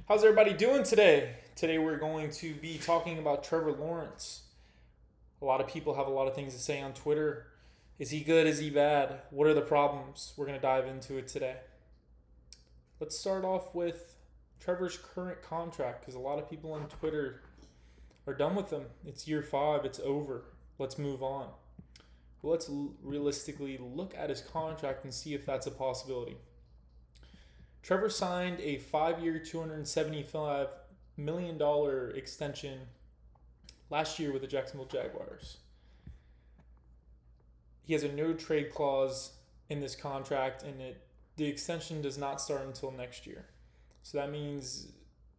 How's everybody doing today? Today we're going to be talking about Trevor Lawrence. A lot of people have a lot of things to say on Twitter. Is he good? Is he bad? What are the problems? We're going to dive into it today. Let's start off with Trevor's current contract because a lot of people on Twitter are done with him. It's year 5, it's over. Let's move on. Well, let's realistically look at his contract and see if that's a possibility. Trevor signed a 5-year, $275 million extension last year with the Jacksonville Jaguars. He has a no trade clause in this contract, and the extension does not start until next year. So that means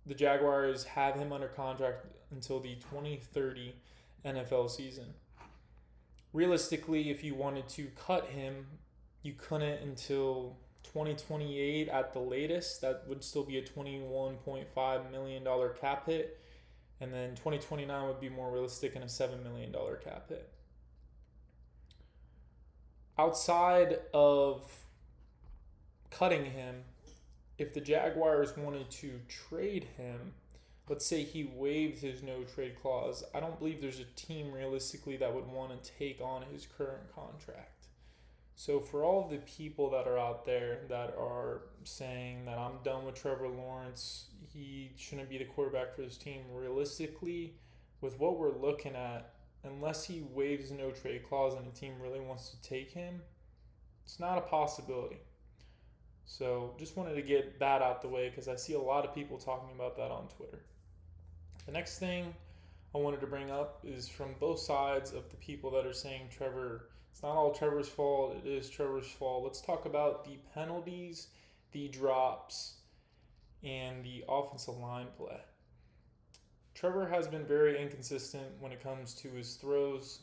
the Jaguars have him under contract until the 2030 NFL season. Realistically, if you wanted to cut him, you couldn't until 2028 at the latest. That would still be a $21.5 million cap hit. And then 2029 would be more realistic and a $7 million cap hit. Outside of cutting him, if the Jaguars wanted to trade him, let's say he waived his no trade clause, I don't believe there's a team realistically that would want to take on his current contract. So for all of the people that are out there that are saying that I'm done with Trevor Lawrence, he shouldn't be the quarterback for this team, realistically, with what we're looking at, unless he waives no trade clause and a team really wants to take him, it's not a possibility. So just wanted to get that out the way because I see a lot of people talking about that on Twitter. The next thing I wanted to bring up is from both sides of the people that are saying it's not all Trevor's fault, it is Trevor's fault. Let's talk about the penalties, the drops, and the offensive line play. Trevor has been very inconsistent when it comes to his throws.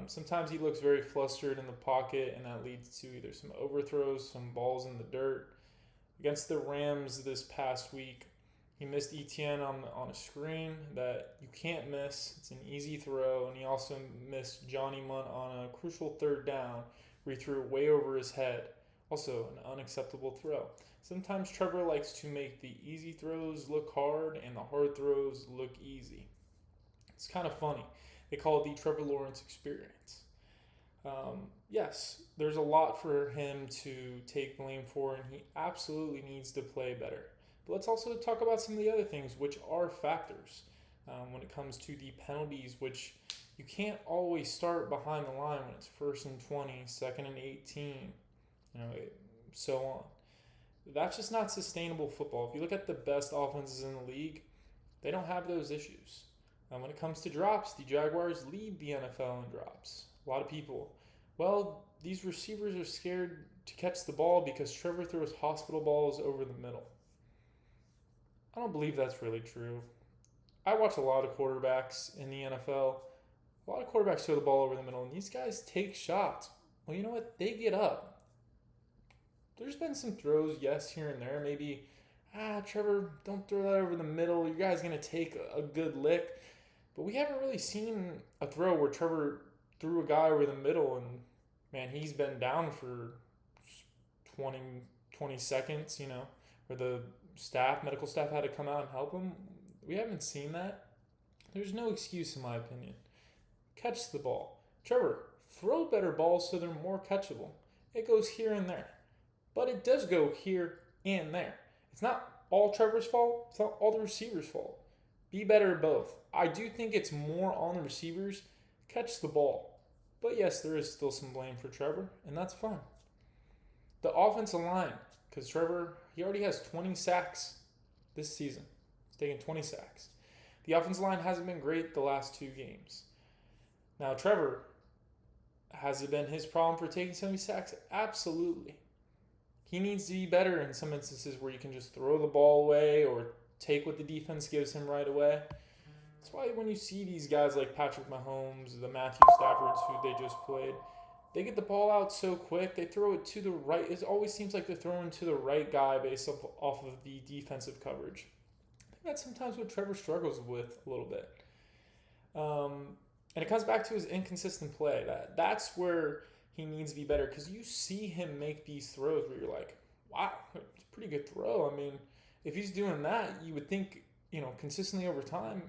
Sometimes he looks very flustered in the pocket, and that leads to either some overthrows, some balls in the dirt. Against the Rams this past week, he missed Etienne on a screen that you can't miss. It's an easy throw, and he also missed Johnny Munt on a crucial third down where he threw it way over his head. Also an unacceptable throw. Sometimes Trevor likes to make the easy throws look hard and the hard throws look easy. It's kind of funny. They call it the Trevor Lawrence experience. Yes, there's a lot for him to take blame for, and he absolutely needs to play better. But let's also talk about some of the other things, which are factors when it comes to the penalties, which you can't always start behind the line when it's 1st and 20, 2nd and 18, so on. That's just not sustainable football. If you look at the best offenses in the league, they don't have those issues. When it comes to drops, the Jaguars lead the NFL in drops. A lot of people, these receivers are scared to catch the ball because Trevor throws hospital balls over the middle. I don't believe that's really true. I watch a lot of quarterbacks in the NFL. A lot of quarterbacks throw the ball over the middle, and these guys take shots. Well, you know what? They get up. There's been some throws, yes, here and there. Maybe, Trevor, don't throw that over the middle. You guys going to take a good lick. But we haven't really seen a throw where Trevor threw a guy over the middle and, man, he's been down for 20 seconds, where the medical staff had to come out and help him. We haven't seen that. There's no excuse in my opinion. Catch the ball. Trevor, throw better balls so they're more catchable. It goes here and there. But it does go here and there. It's not all Trevor's fault. It's not all the receivers' fault. Be better at both. I do think it's more on the receivers. Catch the ball. But yes, there is still some blame for Trevor, and that's fine. The offensive line, because Trevor, he already has 20 sacks this season. He's taken 20 sacks. The offensive line hasn't been great the last 2 games. Now, Trevor, has it been his problem for taking so many sacks? Absolutely. He needs to be better in some instances where you can just throw the ball away or take what the defense gives him right away. That's why when you see these guys like Patrick Mahomes, the Matthew Staffords who they just played, they get the ball out so quick, they throw it to the right. It always seems like they're throwing to the right guy based off of the defensive coverage. I think that's sometimes what Trevor struggles with a little bit. And it comes back to his inconsistent play. That's where he needs to be better because you see him make these throws where you're like, wow, it's a pretty good throw. I mean, If he's doing that, you would think, consistently over time,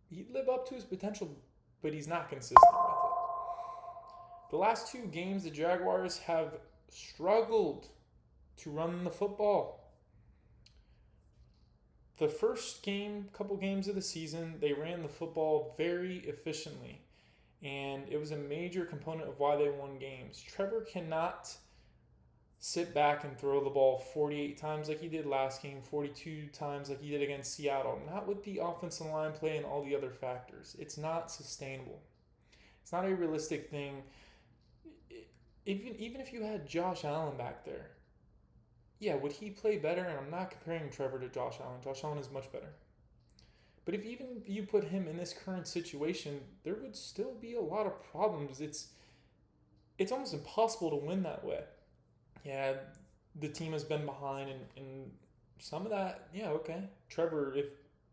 he'd live up to his potential, but he's not consistent with it. The last two games, the Jaguars have struggled to run the football. The first couple games of the season, they ran the football very efficiently, and it was a major component of why they won games. Trevor cannot sit back and throw the ball 48 times like he did last game, 42 times like he did against Seattle. Not with the offensive line play and all the other factors. It's not sustainable. It's not a realistic thing. Even if you had Josh Allen back there, yeah, would he play better? And I'm not comparing Trevor to Josh Allen. Josh Allen is much better. But if even you put him in this current situation, there would still be a lot of problems. It's almost impossible to win that way. Yeah, the team has been behind, and some of that, yeah, okay. Trevor, if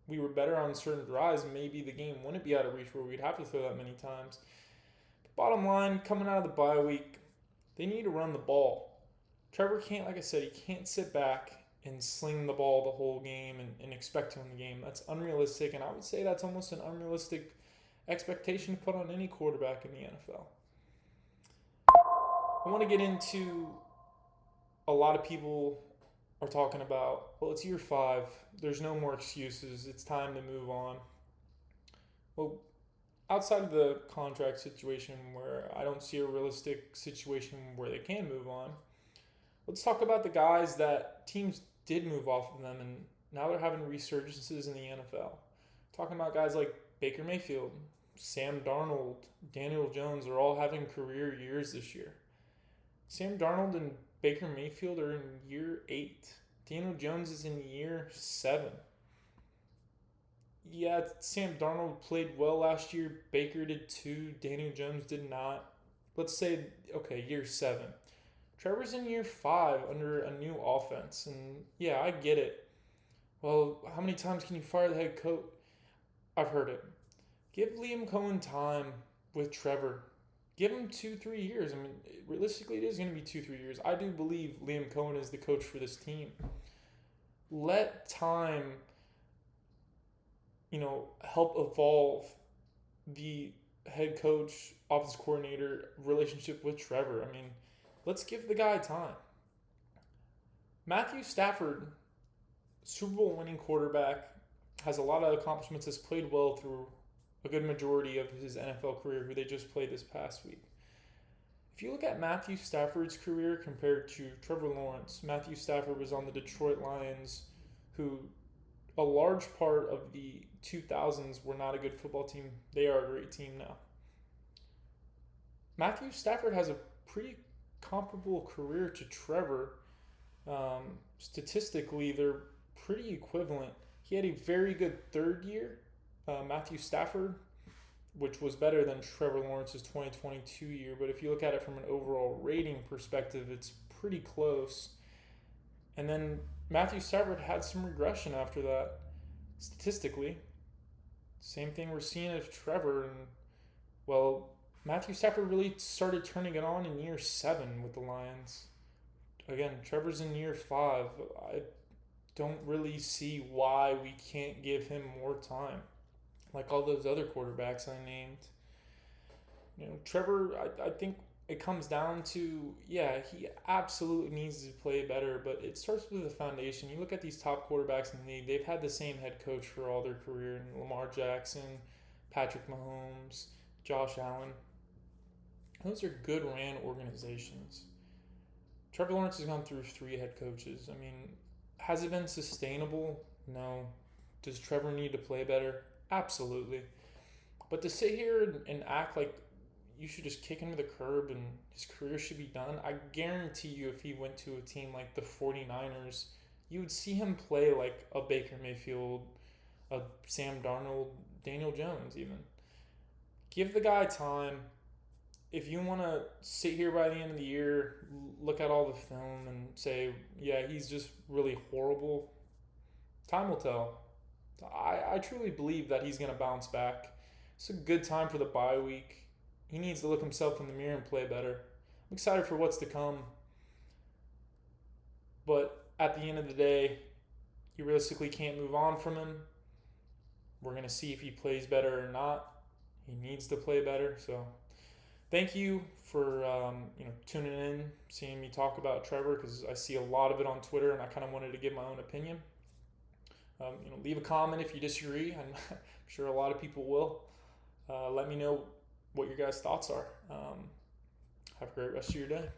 we were better on certain drives, maybe the game wouldn't be out of reach where we'd have to throw that many times. But bottom line, coming out of the bye week, they need to run the ball. Trevor can't, like I said, he can't sit back and sling the ball the whole game and expect to win the game. That's unrealistic, and I would say that's almost an unrealistic expectation to put on any quarterback in the NFL. I want to get into a lot of people are talking about, well, it's year 5. There's no more excuses. It's time to move on. Well, outside of the contract situation where I don't see a realistic situation where they can move on, let's talk about the guys that teams did move off of them and now they're having resurgences in the NFL. Talking about guys like Baker Mayfield, Sam Darnold, Daniel Jones are all having career years this year. Sam Darnold and Baker Mayfield are in year 8. Daniel Jones is in year 7. Yeah, Sam Darnold played well last year. Baker did too. Daniel Jones did not. Let's say, okay, year 7. Trevor's in year 5 under a new offense. And yeah, I get it. Well, how many times can you fire the head coach? I've heard it. Give Liam Cohen time with Trevor. Give him 2-3 years. I mean, realistically, it is going to be 2-3 years. I do believe Liam Cohen is the coach for this team. Let time, help evolve the head coach, offensive coordinator relationship with Trevor. I mean, let's give the guy time. Matthew Stafford, Super Bowl winning quarterback, has a lot of accomplishments, has played well through a good majority of his NFL career, who they just played this past week. If you look at Matthew Stafford's career compared to Trevor Lawrence, Matthew Stafford was on the Detroit Lions, who a large part of the 2000s were not a good football team. They are a great team now. Matthew Stafford has a pretty comparable career to Trevor. Statistically, they're pretty equivalent. He had a very good third year, Matthew Stafford, which was better than Trevor Lawrence's 2022 year. But if you look at it from an overall rating perspective, it's pretty close. And then Matthew Stafford had some regression after that, statistically. Same thing we're seeing of Trevor. And, well, Matthew Stafford really started turning it on in year 7 with the Lions. Again, Trevor's in year 5. I don't really see why we can't give him more time, like all those other quarterbacks I named. Trevor, I think it comes down to, yeah, he absolutely needs to play better, but it starts with the foundation. You look at these top quarterbacks in the league, they've had the same head coach for all their career, and Lamar Jackson, Patrick Mahomes, Josh Allen. Those are good ran organizations. Trevor Lawrence has gone through 3 head coaches. I mean, has it been sustainable? No. Does Trevor need to play better? Absolutely. But to sit here and act like you should just kick him to the curb and his career should be done, I guarantee you if he went to a team like the 49ers, you would see him play like a Baker Mayfield, a Sam Darnold, Daniel Jones even. Give the guy time. If you want to sit here by the end of the year, look at all the film and say, yeah, he's just really horrible, time will tell. I truly believe that he's going to bounce back. It's a good time for the bye week. He needs to look himself in the mirror and play better. I'm excited for what's to come. But at the end of the day, You realistically can't move on from him. We're going to see if he plays better or not. He needs to play better. So thank you for tuning in, seeing me talk about Trevor, because I see a lot of it on Twitter, and I kind of wanted to give my own opinion. Leave a comment if you disagree. I'm sure a lot of people will. Let me know what your guys' thoughts are. Have a great rest of your day.